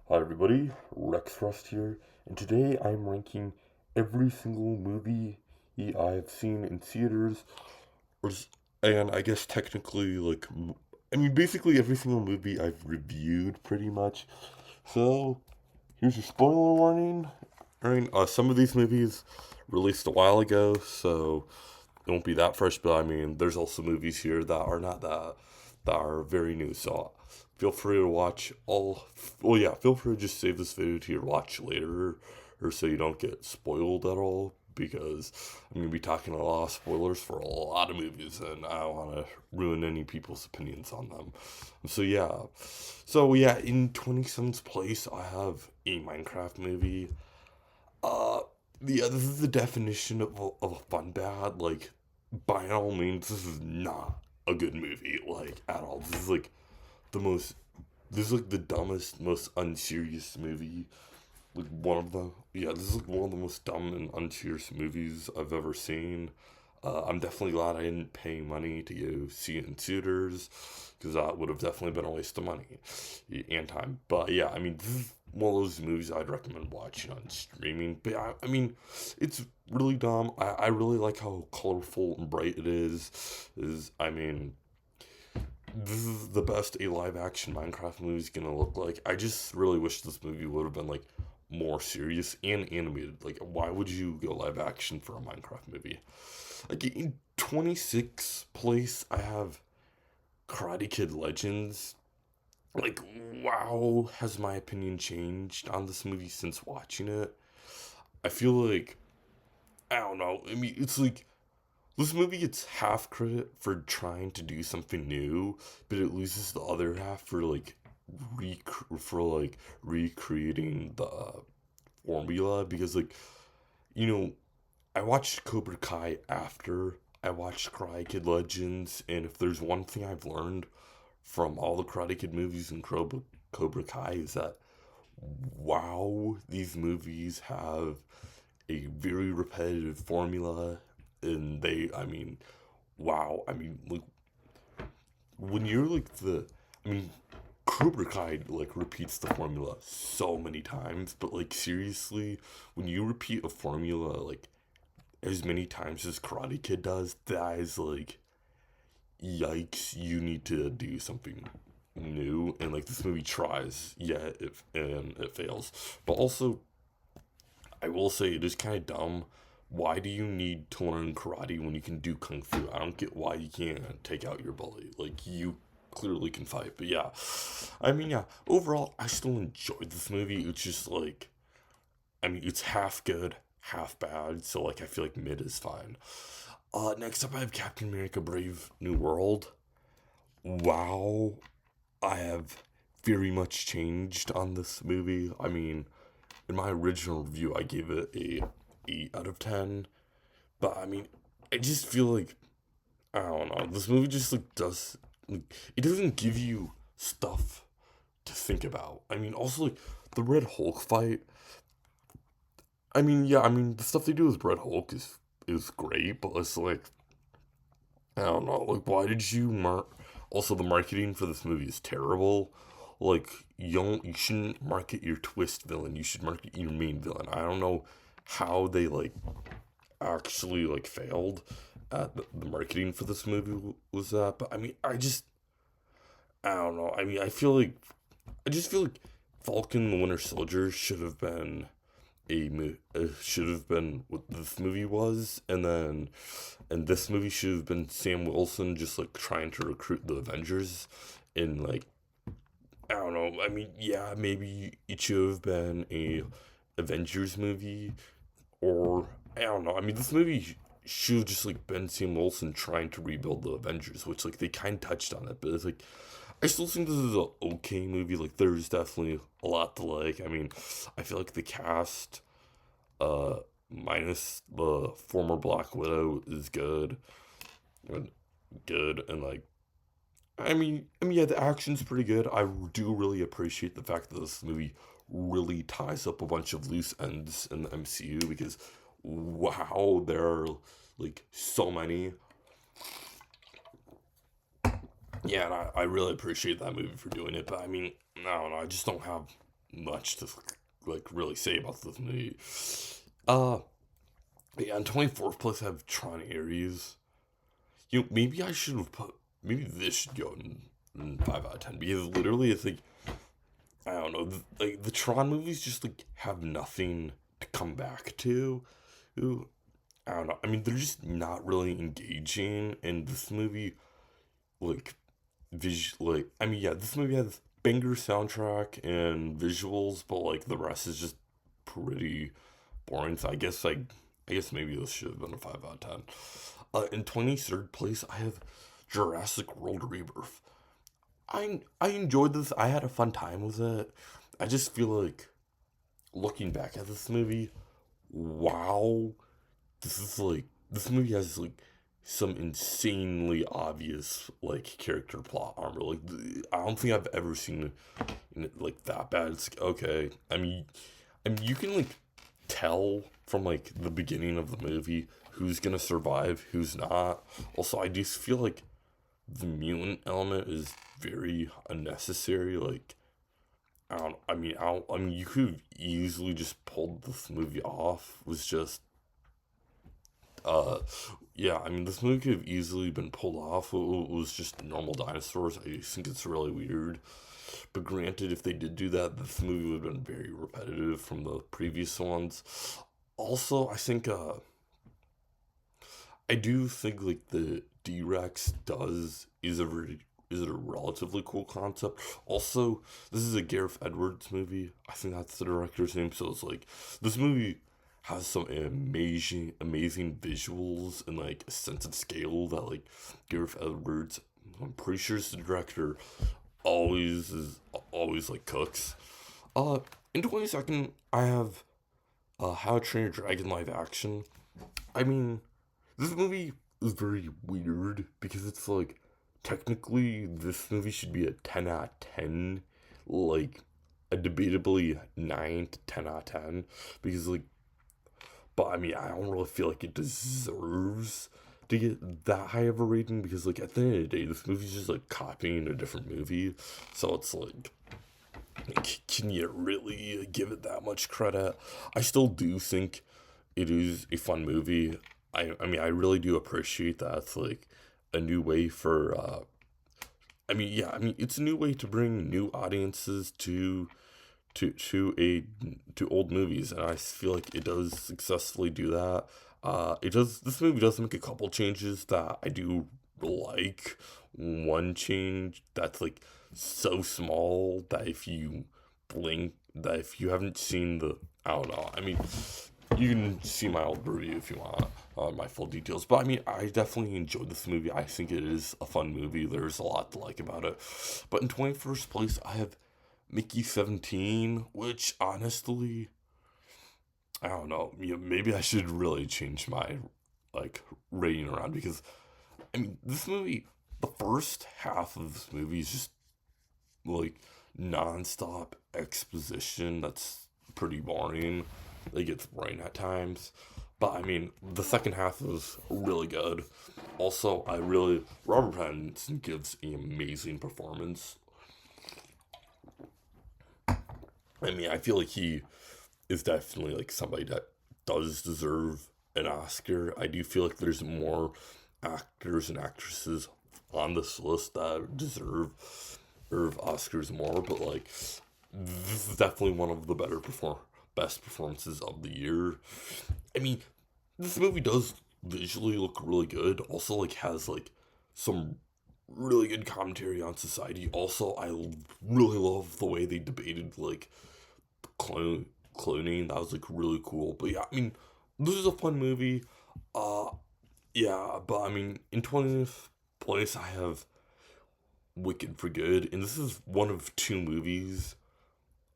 Hi everybody, Rex Rust here, and today I'm ranking every single movie I've seen in theaters, or and I guess technically, basically every single movie I've reviewed pretty much. So, here's your spoiler warning. Alright, some of these movies released a while ago, so it won't be that fresh, but I mean, there's also movies here that are not that are very new. So feel free to watch all. Well, yeah, feel free to just save this video to your watch later, or so you don't get spoiled at all. Because I'm gonna be talking a lot of spoilers for a lot of movies, and I don't want to ruin any people's opinions on them. So yeah, in 27th place, I have a Minecraft movie. Uh, yeah, this is the definition of a fun bad. Like, by all means, this is not a good movie, like, at all. The most, this is like the dumbest, most unserious movie. Like, this is like one of the most dumb and unserious movies I've ever seen. I'm definitely glad I didn't pay money to go see it in theaters, because that would have definitely been a waste of money and time. But yeah, I mean, this is one of those movies I'd recommend watching on streaming. But I mean, it's really dumb. I really like how colorful and bright it is. I mean, this is the best a live action Minecraft movie is gonna look like. I just really wish this movie would have been like more serious and animated. Like, why would you go live action for a Minecraft movie? Like, in 26th place, I have Karate Kid Legends. Like, wow, has my opinion changed on this movie since watching it? I feel like, I don't know. I mean, it's like this movie gets half credit for trying to do something new, but it loses the other half for recreating the formula. Because, you know, I watched Cobra Kai after I watched Karate Kid Legends, and if there's one thing I've learned from all the Karate Kid movies and Cobra Kai is that, wow, these movies have a very repetitive formula, and wow, like, when you're like I mean, Cobra Kai like repeats the formula so many times, but like, seriously, when you repeat a formula like as many times as Karate Kid does, that is like, yikes! You need to do something new, and like, this movie tries, and it fails. But also, I will say it is kind of dumb. Why do you need to learn karate when you can do kung fu? I don't get why you can't take out your bully. Like, you clearly can fight. But yeah, I mean, yeah. Overall, I still enjoyed this movie. It's just like, I mean, it's half good, half bad. So like, I feel like mid is fine. Next up, I have Captain America: Brave New World. Wow, I have very much changed on this movie. I mean, in my original review, I gave it a 8 out of 10. But I mean, I just feel like, I don't know. This movie just like does like, it doesn't give you stuff to think about. I mean, also like the Red Hulk fight. I mean, yeah, I mean the stuff they do with Red Hulk is great, but it's like, I don't know. Like, why did you Also, the marketing for this movie is terrible. Like, you shouldn't market your twist villain. You should market your main villain. I don't know how they like actually like failed at the marketing for this movie was that. But I mean, I don't know. I mean, I just feel like Falcon the Winter Soldier should have been what this movie was, and this movie should have been Sam Wilson just like trying to recruit the Avengers, and like, I don't know. I mean, yeah, maybe it should have been a Avengers movie, or I don't know. I mean, this movie should have just like been Sam Wilson trying to rebuild the Avengers, which like they kind of touched on it, but it's like, I still think this is a okay movie. Like, there's definitely a lot to like. I mean, I feel like the cast, uh, minus the former Black Widow, is and and like, yeah, the action's pretty good. I do really appreciate the fact that this movie really ties up a bunch of loose ends in the MCU, because, wow, there are like so many. Yeah, and I really appreciate that movie for doing it. But I mean, I don't know. I just don't have much to like really say about this movie. Uh, yeah, in 24th place I have Tron Ares. Maybe I should have put maybe this should go in 5 out of 10 because literally it's like I don't know, like the Tron movies just like have nothing to come back to. Ooh, I don't know. I mean, they're just not really engaging, and this movie like like I mean, yeah, this movie has banger soundtrack and visuals, but like the rest is just pretty boring. So I guess maybe this should have been a 5 out of 10. In 23rd place, I have Jurassic World Rebirth. I enjoyed this. I had a fun time with it. I just feel like looking back at this movie, wow, this movie has like some insanely obvious like character plot armor. Like I don't think I've ever seen it like that bad. It's like, okay. I mean you can like tell from like the beginning of the movie who's gonna survive, who's not. Also, I just feel like the mutant element is very unnecessary. Like I mean, you could have easily just pulled this movie off. Was just, uh, yeah. I mean, this movie could have easily been pulled off. It was just normal dinosaurs. I think it's really weird. But granted, if they did do that, this movie would have been very repetitive from the previous ones. Also, I do think like the D-Rex does is a relatively cool concept. Also, this is a Gareth Edwards movie. I think that's the director's name. So it's like this movie has some amazing visuals and like a sense of scale that like Gareth Edwards, I'm pretty sure is the director, always like cooks. Uh, in 22nd, I have How to Train Your Dragon live action. I mean, this movie is very weird because it's like technically this movie should be a 10 out of 10, like a debatably 9 to 10 out of 10 because like but I mean I don't really feel like it deserves to get that high of a rating because like at the end of the day this movie's just like copying a different movie. So it's like can you really give it that much credit? I still do think it is a fun movie. I mean, I really do appreciate that. It's like a new way for, I mean, yeah, I mean, it's a new way to bring new audiences to to old movies, and I feel like it does successfully do that. This movie does make a couple changes that I do like. One change that's like so small that if you blink, that if you haven't seen I don't know, I mean, you can see my old review if you want my full details. But I mean, I definitely enjoyed this movie. I think it is a fun movie. There's a lot to like about it. But in 21st place, I have Mickey 17, which honestly, I don't know. Maybe I should really change my like rating around because I mean, this movie, the first half of this movie is just like nonstop exposition that's pretty boring. Like it's boring at times. But I mean, the second half was really good. Also, Robert Pattinson gives an amazing performance. I mean, I feel like he is definitely like somebody that does deserve an Oscar. I do feel like there's more actors and actresses on this list that deserve Oscars more, but like this is definitely one of the best performances of the year. I mean, this movie does visually look really good. Also, like has like some really good commentary on society. Also, really love the way they debated like clone cloning. That was like really cool. But yeah, I mean, this is a fun movie. Uh, yeah, but I mean, in 20th place, I have Wicked for Good, and this is one of two movies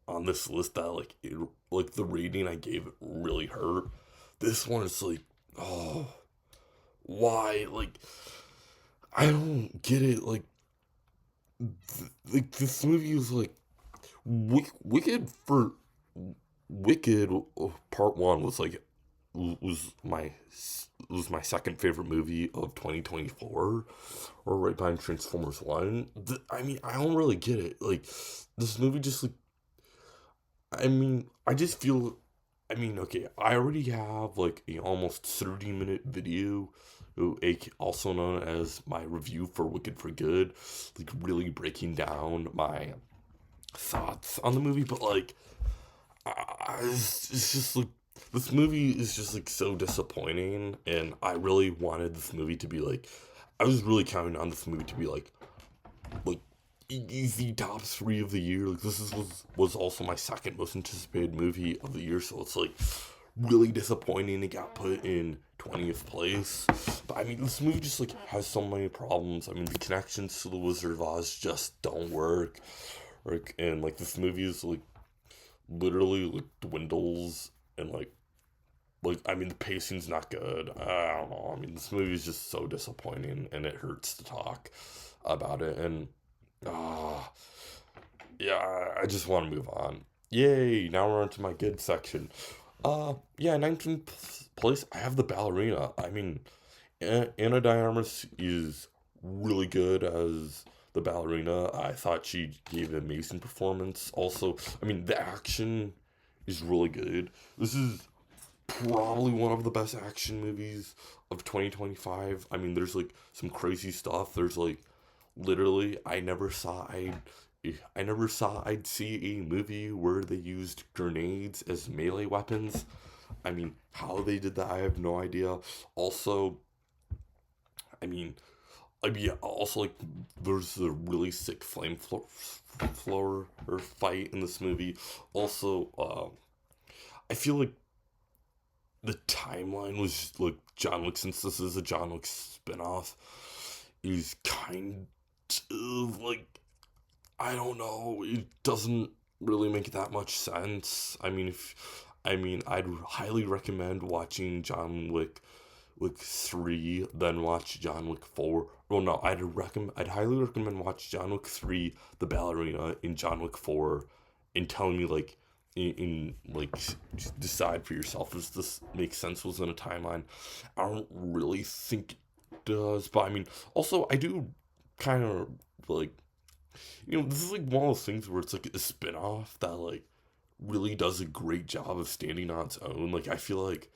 on this list that like the rating I gave it really hurt. This one is like, oh, why? Like, I don't get it. Like this movie is like Wicked for Wicked Part One was like was my was my second favorite movie of 2024, or right behind Transformers One. I mean, I don't really get it. Like this movie just like I mean, I just feel. I mean, okay, I already have like a almost 30-minute video, also known as my review for Wicked for Good, like really breaking down my thoughts on the movie. But like, it's just like this movie is just like so disappointing, and I really wanted this movie to be like, I was really counting on this movie to be like easy top three of the year. Like was also my second most anticipated movie of the year, so it's like really disappointing it got put in 20th place. But I mean, this movie just like has so many problems. I mean, the connections to the Wizard of Oz just don't work. Like, and like this movie is like literally like dwindles, and like I mean the pacing's not good. I don't know. I mean this movie is just so disappointing, and it hurts to talk about it. And ah, yeah, I just want to move on. Yay! Now we're into my good section. Yeah, 19th place. I have the ballerina. I mean, Anna de Armas is really good as the ballerina. I thought she gave an amazing performance. Also, I mean, the action is really good. This is probably one of the best action movies of 2025. I mean, there's like some crazy stuff. There's like literally I never saw I'd see a movie where they used grenades as melee weapons. I mean, how they did that, I have no idea. Also, I mean, yeah, also like there's a really sick flower or fight in this movie. Also, I feel like the timeline was like John Wick, since this is a John Wick spinoff, is kind of like, I don't know, it doesn't really make that much sense. I mean, if I mean, I'd highly recommend watching John Wick 3, then watch John Wick 4. Well, no, I'd highly recommend watch John Wick 3, The Ballerina, in John Wick 4, and telling me like in like decide for yourself if this makes sense within a timeline. I don't really think it does, but I mean, also I do kind of like, this is like one of those things where it's like a spin-off that like really does a great job of standing on its own. Like I feel like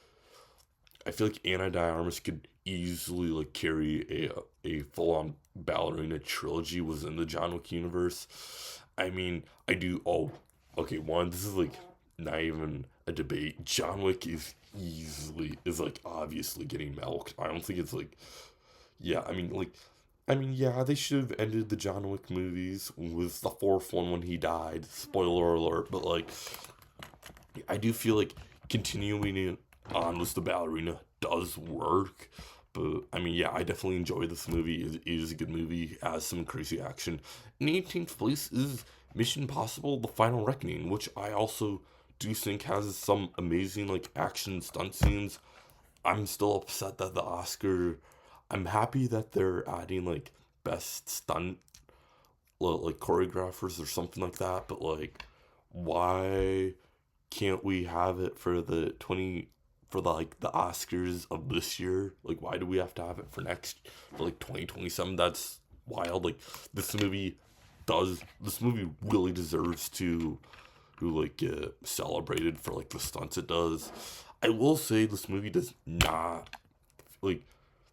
Anna de Armas could easily like carry a full on ballerina trilogy within the John Wick universe. I mean, I do. Oh, okay. One, this is like not even a debate. John Wick is like obviously getting milked. I don't think it's like, yeah. Yeah. They should have ended the John Wick movies with the fourth one when he died. Spoiler alert. But like, I do feel like continuing it on with the ballerina does work. But I mean, yeah, I definitely enjoy this movie. It is a good movie. It has some crazy action. In 18th place is Mission Possible: The Final Reckoning, which I also do think has some amazing like action stunt scenes. I'm still upset that the Oscar. I'm happy that they're adding like best stunt like choreographers or something like that. But like, why can't we have it for the 20 for the like the Oscars of this year? Like, why do we have to have it for like 2027? That's wild. Like, this movie really deserves to like get celebrated for like the stunts it does. I will say this movie does not like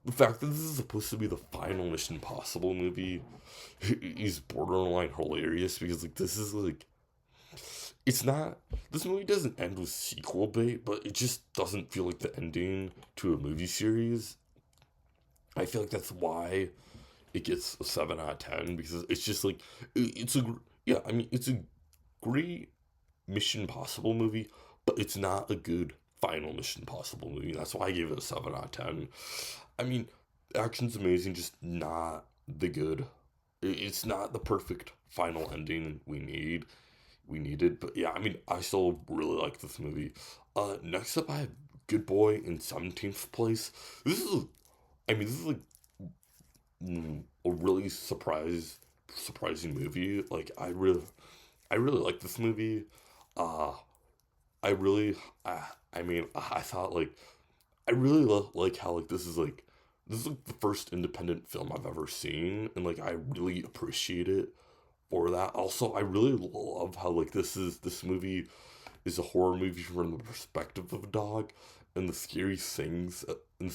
the fact that this is supposed to be the final Mission Possible movie is borderline hilarious, because like this is like, it's not, this movie doesn't end with sequel bait, but it just doesn't feel like the ending to a movie series. I feel like that's why it gets a 7 out of 10, because it's just like it's a yeah, I mean it's a great Mission Possible movie, but it's not a good final Mission Possible movie. That's why I gave it a 7 out of 10. I mean, action's amazing, just not the good. It's not the perfect final ending we needed. But yeah, I mean, I still really like this movie. Next up, I have Good Boy in 17th place. This is like a really surprising movie. Like I really like this movie. Uh, I really, I mean, I thought like I really like how like this is like the first independent film I've ever seen, and like I really appreciate it or that. Also, I really love how like this movie is a horror movie from the perspective of a dog, and the scary things and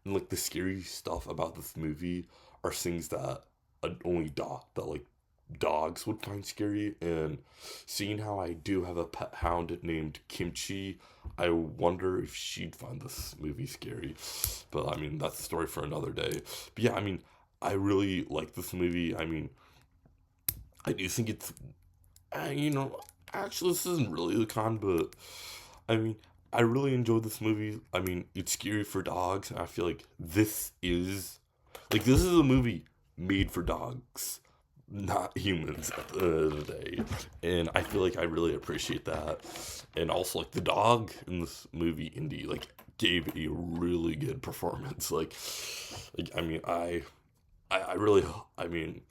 like the scary stuff about this movie are things that only dogs would find scary. And seeing how I do have a pet hound named Kimchi, I wonder if she'd find this movie scary. But I mean, that's a story for another day. But yeah, I mean, I really like this movie. I mean, I do think it's, you know, actually, this isn't really the con, but I mean, I really enjoyed this movie. I mean, it's scary for dogs, and I feel like this is a movie made for dogs, not humans at the end of the day. And I feel like I really appreciate that. And also, like, the dog in this movie, Indy, like, gave a really good performance. Like I mean, I really, I mean,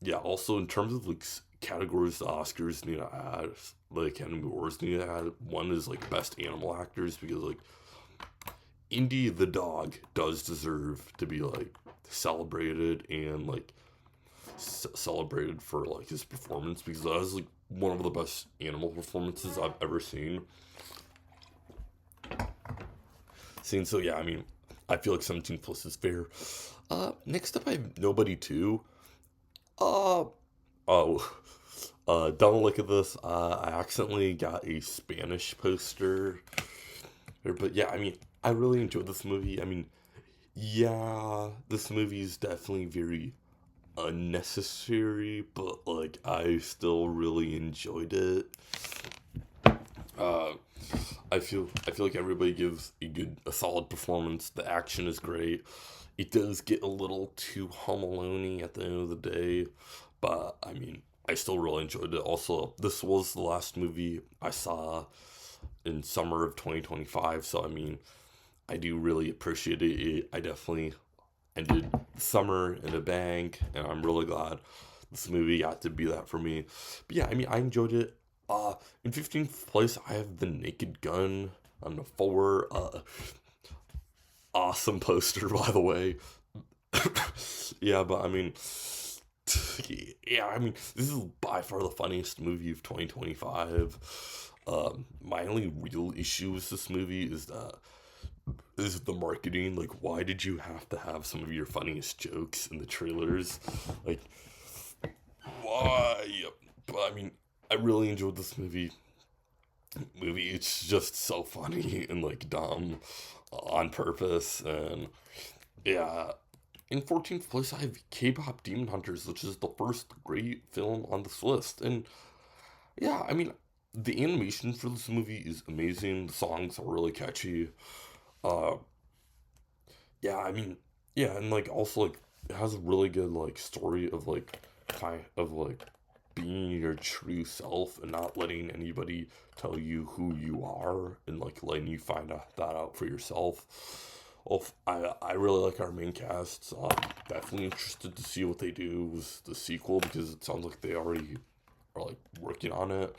yeah, also in terms of like categories the Oscars need to add, the Academy Awards need to add, one is like best animal actors because like Indy the dog does deserve to be like celebrated and like celebrated for like his performance because that is like one of the best animal performances I've ever seen. So yeah, I mean, I feel like 17 plus is fair. Next up I have Nobody 2. Uh, oh, don't look at this. I accidentally got a Spanish poster. But yeah, I mean, I really enjoyed this movie. I mean, yeah, this movie is definitely very unnecessary, but like, I still really enjoyed it. Uh, I feel like everybody gives a solid performance. The action is great. It does get a little too Home Alone-y at the end of the day, but I mean, I still really enjoyed it. Also, this was the last movie I saw in summer of 2025, so I mean, I do really appreciate it. I definitely ended the summer in a bang, and I'm really glad this movie got to be that for me. But yeah, I mean, I enjoyed it. In 15th place, I have The Naked Gun on the 4. Awesome poster, by the way. Yeah, but I mean, yeah, I mean, this is by far the funniest movie of 2025. My only real issue with this movie is the marketing. Like, why did you have to have some of your funniest jokes in the trailers? Like, why? But I mean, I really enjoyed this movie. It's just so funny and like dumb on purpose. And yeah, in 14th place, I have K-pop Demon Hunters, which is the first great film on this list. And yeah, I mean, the animation for this movie is amazing. The songs are really catchy. Uh, yeah, I mean, yeah, and like also like it has a really good like story of like kind of like being your true self and not letting anybody tell you who you are and like letting you find that out for yourself. I really like our main cast. So I'm definitely interested to see what they do with the sequel because it sounds like they already are like working on it.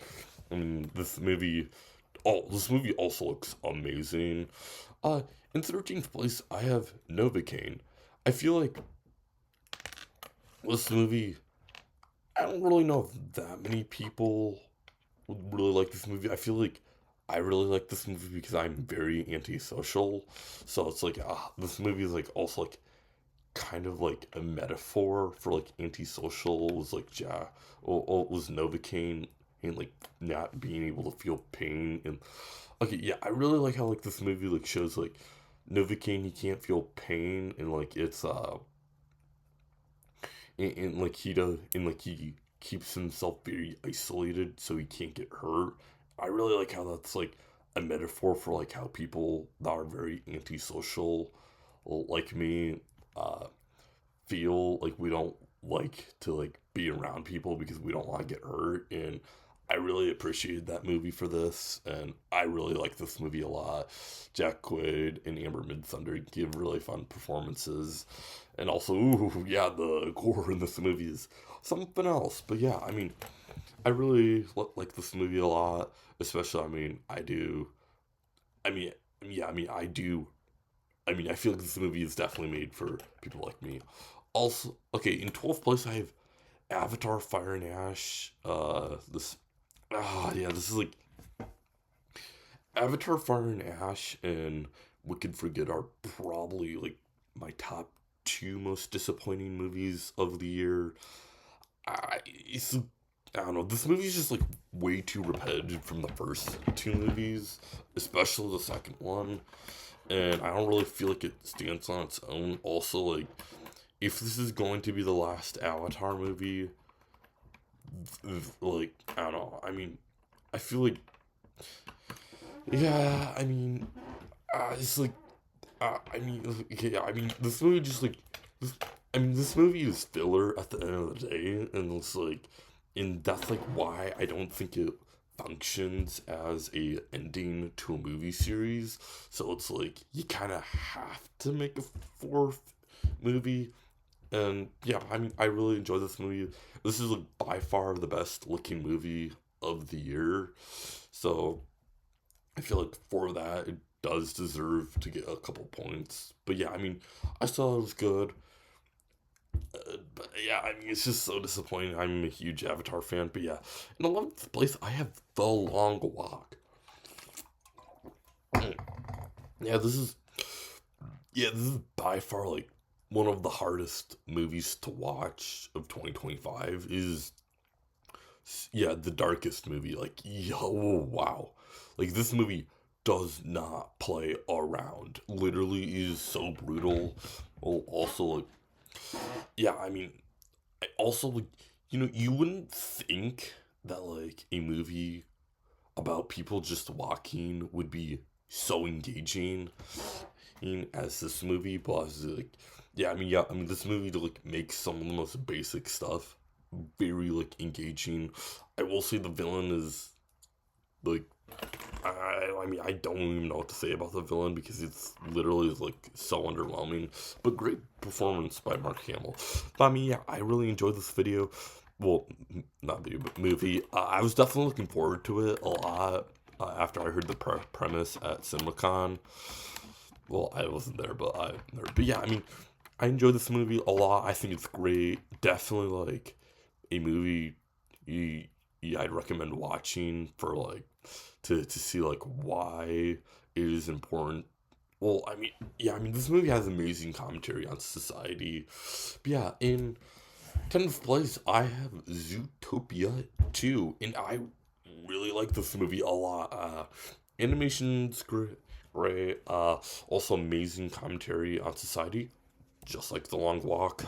I mean, this movie also looks amazing. Uh, in 13th place, I have Novocaine. I feel like this movie, I don't really know if that many people would really like this movie. I feel like I really like this movie because I'm very antisocial. So it's like, this movie is like also like kind of like a metaphor for like antisocial. It was like, yeah, it was Novocaine and like not being able to feel pain. And okay, yeah, I really like how like this movie like shows like Novocaine, he can't feel pain, and like it's and like he does, and like he keeps himself very isolated so he can't get hurt. I really like how that's like a metaphor for like how people that are very antisocial, like me, uh, feel like we don't like to like be around people because we don't want to get hurt. And I really appreciated that movie for this, and I really like this movie a lot. Jack Quaid and Amber Midthunder give really fun performances, and also, ooh, yeah, the gore in this movie is something else. But yeah, I mean, I really like this movie a lot, especially. I mean, I do. I mean, yeah, I mean, I do. I mean, I feel like this movie is definitely made for people like me. Also, okay, in 12th place, I have Avatar Fire and Ash. This is like Avatar Fire and Ash and Wicked for Good are probably like my top two most disappointing movies of the year. It's I don't know. This movie is just like way too repetitive from the first two movies, especially the second one. And I don't really feel like it stands on its own. Also, like if this is going to be the last Avatar movie, like I don't know. I mean, I feel like yeah. I mean, it's like yeah. I mean, this movie just like this, I mean, this movie is filler at the end of the day, and it's like, and that's like why I don't think it functions as a ending to a movie series. So it's like you kind of have to make a fourth movie. And yeah, I mean, I really enjoy this movie. This is like by far the best looking movie of the year. So I feel like for that, it does deserve to get a couple points. But yeah, I mean, I thought it was good. But yeah, I mean, it's just so disappointing. I'm a huge Avatar fan. But yeah, in 11th place, I have The Long Walk. Yeah, this is by far like one of the hardest movies to watch of 2025 is yeah, the darkest movie. Like, yo, wow. Like, this movie does not play around. Literally is so brutal. Well, also, like, yeah, I mean, I also, like, you wouldn't think that, like, a movie about people just walking would be so engaging as this movie, but like, yeah, I mean, this movie to like make some of the most basic stuff very like engaging. I will say the villain is like, I mean, I don't even know what to say about the villain because it's literally like so underwhelming. But great performance by Mark Hamill. But I mean, yeah, I really enjoyed this video. Well, not video, but movie. I was definitely looking forward to it a lot after I heard the premise at CinemaCon. Well, I wasn't there, but yeah, I mean, I enjoyed this movie a lot. I think it's great. Definitely like a movie you, I'd recommend watching for like to see like why it is important. Well, I mean, yeah, I mean this movie has amazing commentary on society. But yeah, in 10th place, I have Zootopia 2, and I really like this movie a lot. Animation's great. Also amazing commentary on society, just like The Long Walk.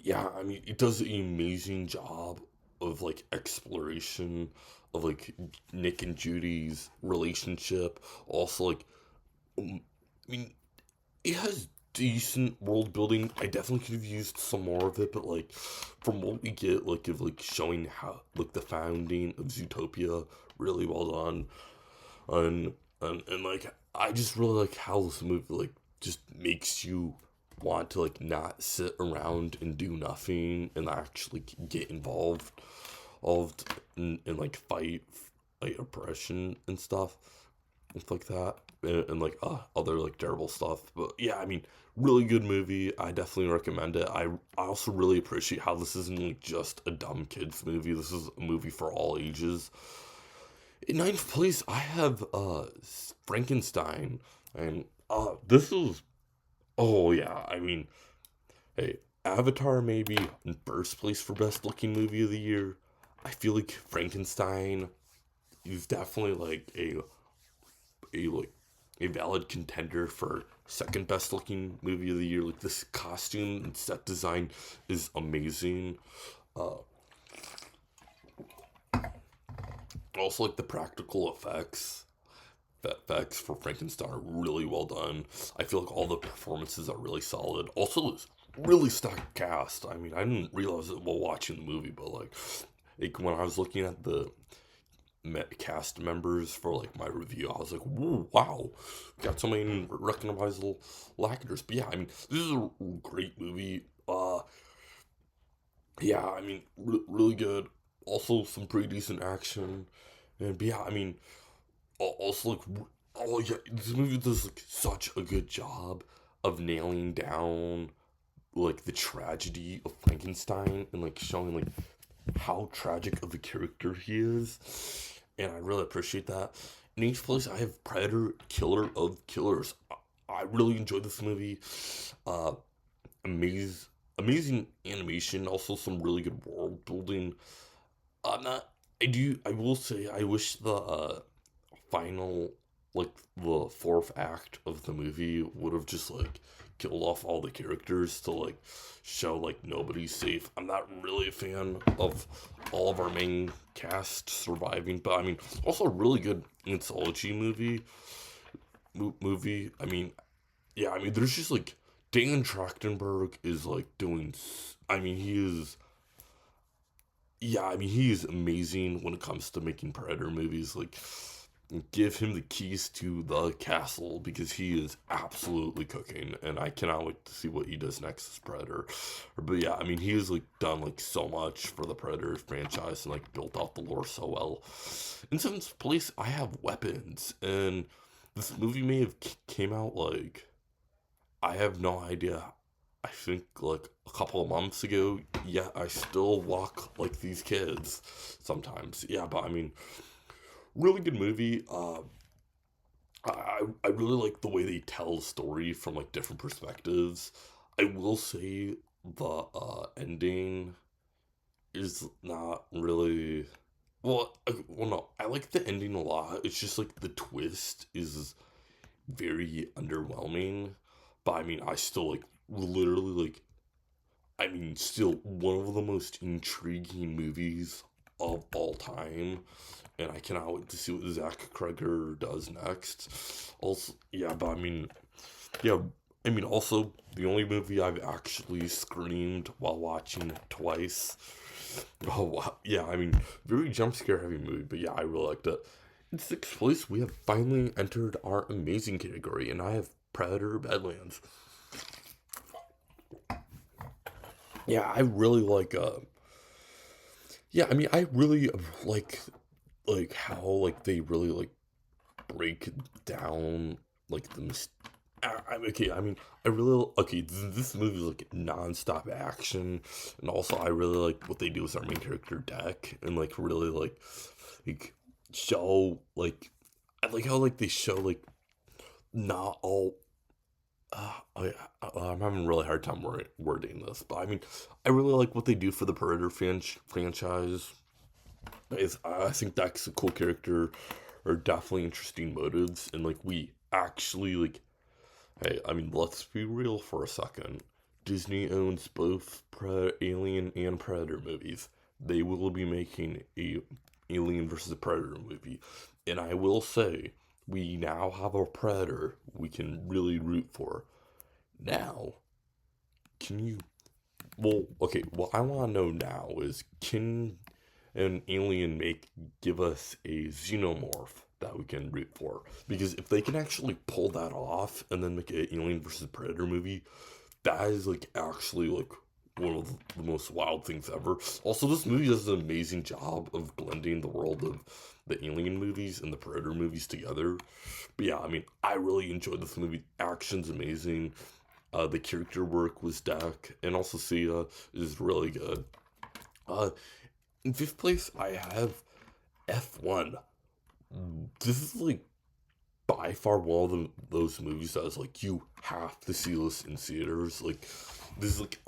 Yeah, I mean, it does an amazing job of like exploration of like Nick and Judy's relationship. Also, like, I mean, it has decent world building. I definitely could have used some more of it, but like from what we get, like of like showing how like the founding of Zootopia, really well done. And like I just really like how this movie like just makes you want to like not sit around and do nothing and actually get involved and like fight like oppression and stuff like that and like other like terrible stuff. But yeah, I mean, really good movie. I definitely recommend it. I also really appreciate how this isn't like just a dumb kids movie. This is a movie for all ages. In ninth place, I have Frankenstein, and this is oh yeah. I mean, hey, Avatar maybe in first place for best looking movie of the year. I feel like Frankenstein is definitely like a like a valid contender for second best looking movie of the year. Like this costume and set design is amazing. Uh, Also like the practical effects for Frankenstein are really well done. I feel like all the performances are really solid. Also, this really stacked cast. I mean, I didn't realize it while watching the movie, but like when I was looking at the cast members for like my review, I was like, "Whoa, wow, got so many recognizable actors." But yeah, I mean, this is a great movie. Yeah, I mean, really good. Also, some pretty decent action, and but yeah, I mean, also like yeah, this movie does like such a good job of nailing down like the tragedy of Frankenstein and like showing like how tragic of a character he is, and I really appreciate that. In each place, I have Predator, Killer of Killers. I really enjoyed this movie. Uh, amazing animation, also some really good world building. I'm not. I do. I will say. I wish the final, like the fourth act of the movie, would have just like killed off all the characters to like show like nobody's safe. I'm not really a fan of all of our main cast surviving, but I mean, also a really good anthology movie. I mean, yeah. I mean, there's just like Dan Trachtenberg is like doing. I mean, he is yeah, I mean, he is amazing when it comes to making Predator movies. Like, give him the keys to the castle because he is absolutely cooking, and I cannot wait to see what he does next as Predator. But yeah, I mean, he has like done like so much for the Predator franchise and like built out the lore so well. In seventh place, I have Weapons, and this movie may have came out like I have no idea. I think like a couple of months ago. Yeah, I still walk like these kids sometimes. Yeah, but I mean, really good movie. I really like the way they tell the story from like different perspectives. I will say the ending is not really well no, I like the ending a lot. It's just like the twist is very underwhelming. But I mean, I still like literally like I mean, still one of the most intriguing movies of all time, and I cannot wait to see what Zach Kreger does next. Also, yeah, but I mean, yeah, I mean, also the only movie I've actually screamed while watching it twice. Oh wow, yeah, I mean, very jump scare heavy movie, but yeah, I really liked it. In sixth place, we have finally entered our amazing category, and I have Predator Badlands. Yeah, I really like yeah, I mean I really like how like they really like break down like okay, I mean I really okay, this movie is like non-stop action, and also I really like what they do with our main character Deck, and like really like show like I like how like they show like not all I'm having a really hard time wording this, but I mean, I really like what they do for the Predator franchise. I think that's a cool character, or definitely interesting motives, and like we actually like. Hey, I mean, let's be real for a second. Disney owns both Alien and Predator movies. They will be making a Alien versus Predator movie, and I will say we now have a Predator we can really root for. Now, can you? Well, okay. What I want to know now is, can an alien make give us a xenomorph that we can root for? Because if they can actually pull that off and then make an Alien versus Predator movie, that is like actually like one of the most wild things ever. Also, this movie does an amazing job of blending the world of the Alien movies and the Predator movies together. But yeah, I mean, I really enjoyed this movie. Action's amazing. The character work was Dak, and also Sia is really good. Uh, in fifth place, I have F1. This is like by far one of those movies that is like you have to see this in theaters. Like this is like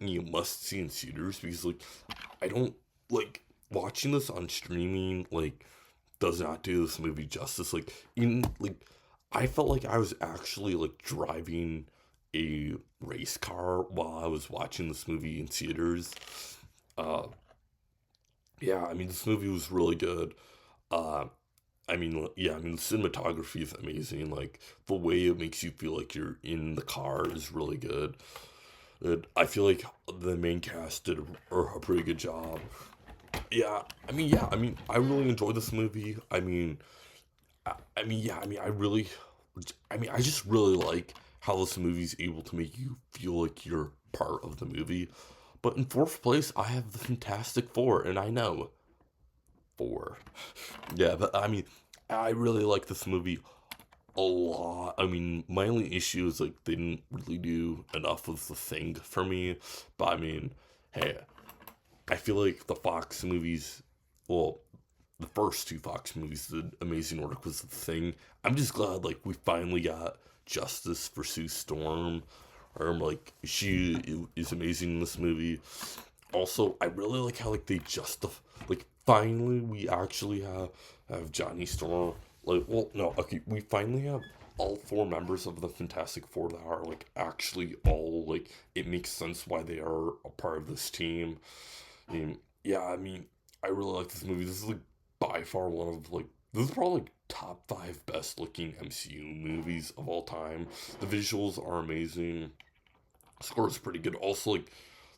you must see in theaters because like I don't like watching this on streaming like does not do this movie justice. Like in like I felt like I was actually like driving a race car while I was watching this movie in theaters. Uh, yeah, I mean this movie was really good. Uh, I mean, yeah, I mean, the cinematography is amazing. Like, the way it makes you feel like you're in the car is really good. I feel like the main cast did a pretty good job. Yeah, I mean, I really enjoyed this movie. I mean, yeah, I mean, I mean, I just really like how this movie's able to make you feel like you're part of the movie. But in fourth place, I have the Fantastic Four, and I know four. Yeah, but I mean, I really like this movie a lot. I mean, my only issue is like they didn't really do enough of the thing for me. But I mean, hey, I feel like the Fox movies, well, the first two Fox movies did amazing work with the thing. I'm just glad like we finally got justice for Sue Storm. Or like she is amazing in this movie. Also, I really like how like they justify like finally we actually have Johnny Storm. Like, well, no, okay, we finally have all four members of the Fantastic Four that are like actually all like it makes sense why they are a part of this team. And yeah, I mean, I really like this movie. This is like by far one of like this is probably like top five best looking MCU movies of all time. The visuals are amazing. Score is pretty good. Also, like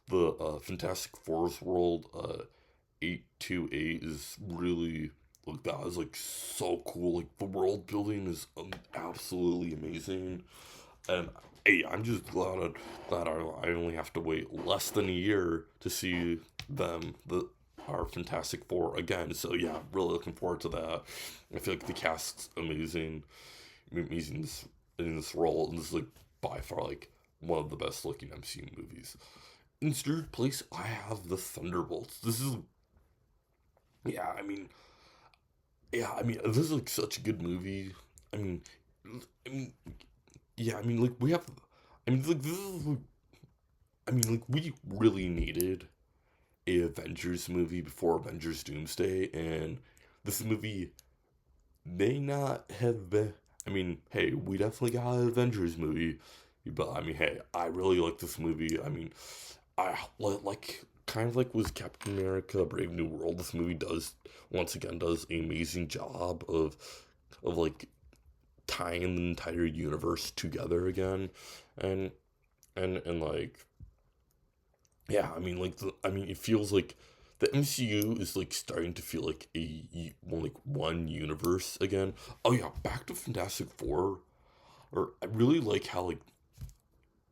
the Fantastic Four's world, 828 is really like that is like so cool. Like the world building is absolutely amazing, and hey, I'm just glad I only have to wait less than a year to see them the our Fantastic Four again. So yeah, I'm really looking forward to that. I feel like the cast's amazing in this role, and this is like by far like one of the best looking MCU movies. In third place, I have the Thunderbolts. This is yeah, this is like such a good movie. I mean, I mean, yeah, I mean, like we have, I mean, like this is, like, I mean, like we really needed a Avengers movie before Avengers Doomsday, and this movie may not have been. I mean, hey, we definitely got an Avengers movie, but I mean, hey, I really like this movie. I mean, I like kind of like was Captain America: Brave New World. This movie does once again does an amazing job of like tying the entire universe together again, and and like yeah, I mean like I mean it feels like the MCU is like starting to feel like like one universe again. Oh yeah, back to Fantastic Four. Or I really like how like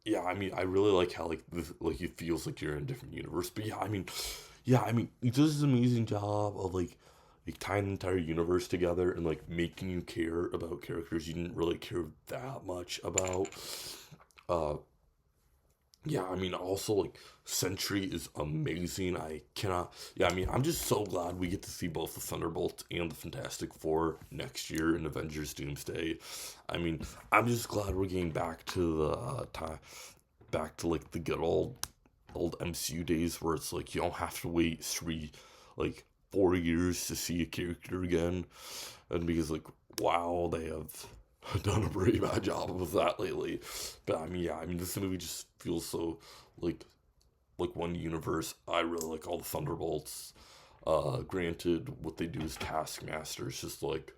yeah, I mean, I really like how like this, like it feels like you're in a different universe. But yeah, I mean, it does an amazing job of like tying the entire universe together and like making you care about characters you didn't really care that much about. Uh, yeah, I mean, also like Sentry is amazing. I cannot. Yeah, I mean, I'm just so glad we get to see both the Thunderbolts and the Fantastic Four next year in Avengers Doomsday. I mean, I'm just glad we're getting back to the time, back to like the good old MCU days where it's like you don't have to wait like 4 years to see a character again, and because like wow, they have done a pretty bad job with that lately. But I mean, yeah, I mean, this movie just feels so like one universe. I really like all the Thunderbolts. Granted, what they do is Taskmaster is just like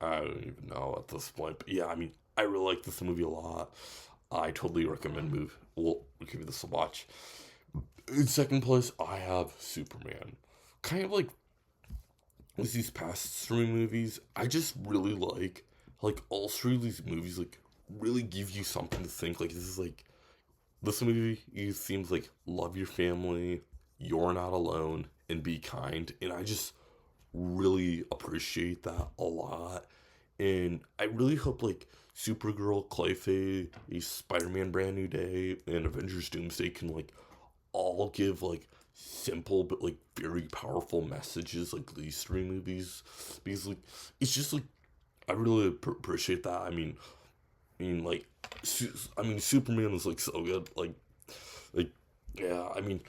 I don't even know at this point. But yeah, I mean, I really like this movie a lot. I totally recommend move. Well, give you this a watch. In second place, I have Superman. Kind of with these past three movies, I just really like all three of these movies like really give you something to think. Like this movie it seems like love your family, you're not alone, and be kind. And I just really appreciate that a lot. And I really hope like Supergirl, Clayface, Spider-Man Brand New Day, and Avengers Doomsday can like all give like simple but like very powerful messages like these three movies because like it's just like I really appreciate that. I mean like I mean Superman is like so good like yeah I mean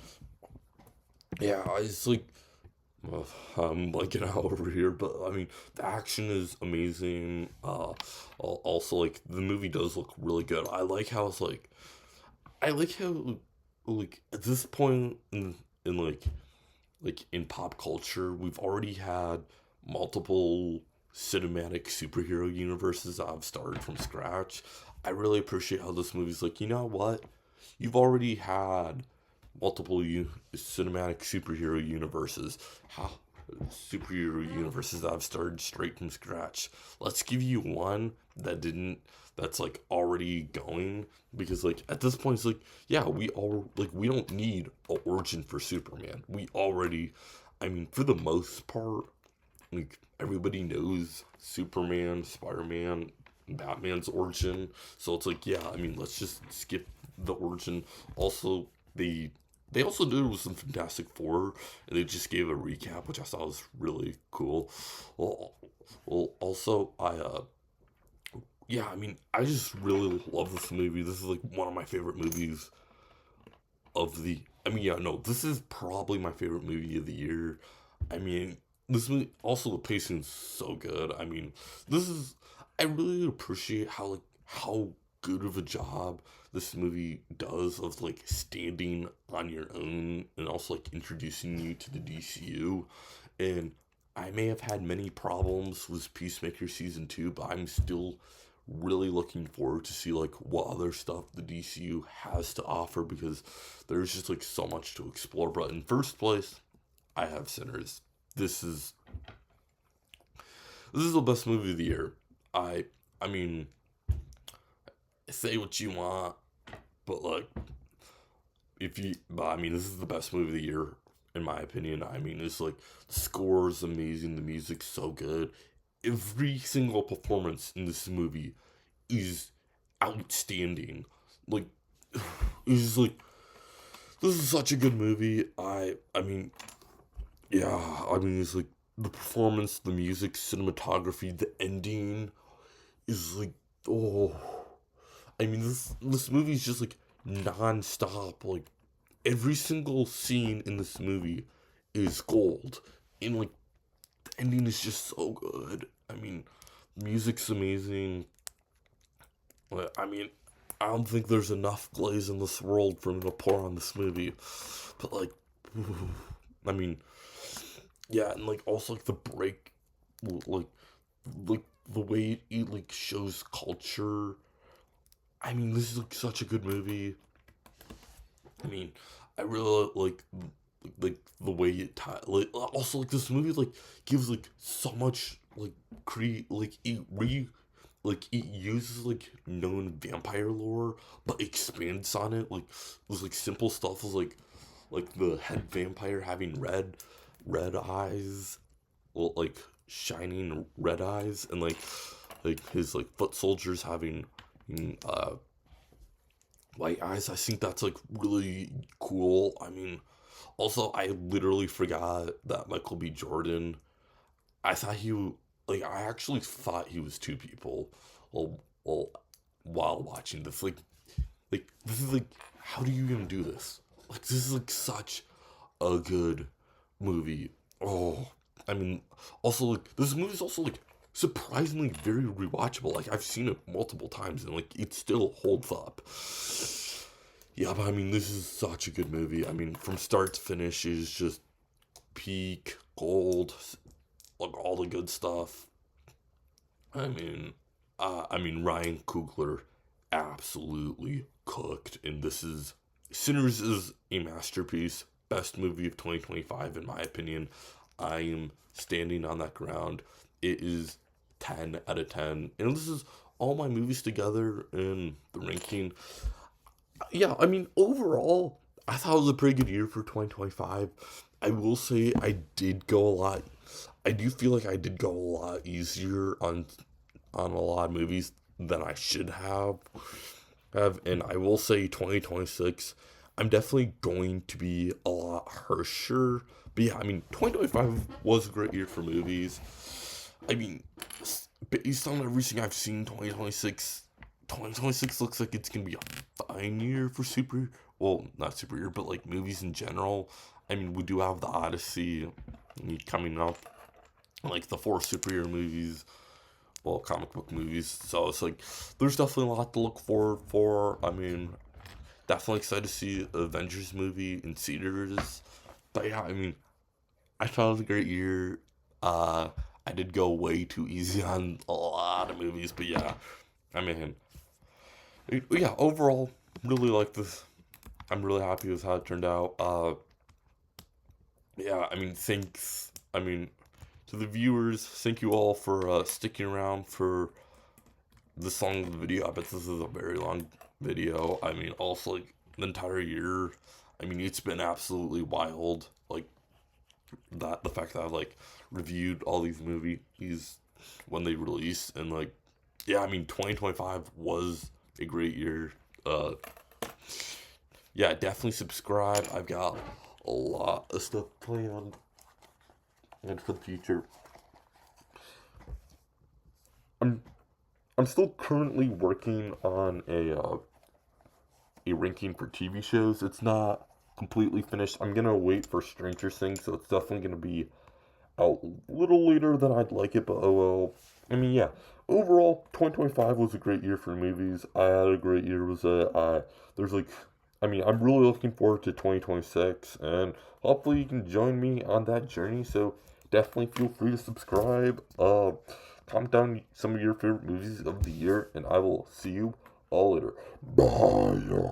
yeah it's like well, I'm liking out over here, but I mean the action is amazing. Also like the movie does look really good. I like how like at this point in like in pop culture, we've already had multiple cinematic superhero universes that have started from scratch. I really appreciate how this movie's like, you know what? You've already had multiple cinematic superhero universes. How superhero universes that have started straight from scratch. Let's give you one that didn't that's like already going because like at this point it's like yeah we don't need an origin for Superman. We already I mean for the most part like everybody knows Superman, Spider-Man, Batman's origin. So it's like, yeah, I mean, let's just skip the origin. Also, they also did it with some Fantastic Four, and they just gave a recap, which I thought was really cool. Well, also, yeah, I mean, I just really love this movie. This is like one of my favorite movies of the. I mean, yeah, no, this is probably my favorite movie of the year. I mean, this movie also the pacing's so good. I mean, this is. I really appreciate how good of a job this movie does of like standing on your own and also like introducing you to the DCU. And I may have had many problems with Peacemaker season 2, but I'm still really looking forward to see like what other stuff the DCU has to offer because there's just like so much to explore. But in first place, I have Sinners. This is this is the best movie of the year. I mean, say what you want, but like but I mean, this is the best movie of the year in my opinion. I mean, it's like the score is amazing, the music's so good. Every single performance in this movie is outstanding. Like, it's like this is such a good movie. I mean, yeah, I mean, it's like the performance, the music, cinematography, the ending is like, oh, I mean, this movie is just like non-stop. Like every single scene in this movie is gold, and like the ending is just so good. I mean, music's amazing. I mean, I don't think there's enough glaze in this world for me to pour on this movie, but like, I mean, yeah, and like also like the break, like like the way it like shows culture. I mean, this is like such a good movie. I mean, I really like the way it like also like this movie like gives like so much like like it uses like known vampire lore but expands on it like there's like simple stuff as like the head vampire having red eyes, well, like shining red eyes, and like his like foot soldiers having uh white eyes. I think that's like really cool. I mean, also I literally forgot that Michael B. Jordan. I thought like I actually thought he was two people. Well, while watching this, like this is like how do you even do this? Like this is like such a good movie. Oh, I mean, also like this movie's also like surprisingly very rewatchable. Like I've seen it multiple times and like it still holds up. Yeah, but I mean, this is such a good movie. I mean, from start to finish is just peak gold, like all the good stuff. I mean, Ryan Coogler absolutely cooked, and this is Sinners is a masterpiece, best movie of 2025 in my opinion. I am standing on that ground. It is 10 out of 10, and this is all my movies together in the ranking. Yeah, I mean, overall, I thought it was a pretty good year for 2025. I will say I did go a lot. I do feel like I did go a lot easier on a lot of movies than I should have, and I will say 2026. I'm definitely going to be a lot harsher. But yeah, I mean, 2025 was a great year for movies. I mean, based on everything I've seen, 2026 looks like it's gonna be a fine year for well, not superhero, but like movies in general. I mean, we do have the Odyssey coming up, like the four superhero movies, well, comic book movies. So it's like there's definitely a lot to look forward for. I mean, definitely excited to see the Avengers movie in theaters. But yeah, I mean, I thought it was a great year. I did go way too easy on a lot of movies, but yeah, I mean, yeah, overall, really like this. I'm really happy with how it turned out. Yeah, I mean, thanks. I mean, to the viewers, thank you all for sticking around for this long of the video. I bet this is a very long video. I mean, also like the entire year. I mean, it's been absolutely wild. Like that the fact that I like reviewed all these movies when they released, and like, yeah, I mean, 2025 was a great year. Uh, yeah, definitely subscribe. I've got a lot of stuff planned and for the future. I'm I'm still currently working on a ranking for TV shows. It's not completely finished. I'm gonna wait for Stranger Things, so it's definitely gonna be out a little later than I'd like it, but oh well. I mean, yeah. Overall, 2025 was a great year for movies. I had a great year with it. There's like, I mean, I'm really looking forward to 2026, and hopefully you can join me on that journey. So definitely feel free to subscribe. Comment down some of your favorite movies of the year, and I will see you all later. Bye.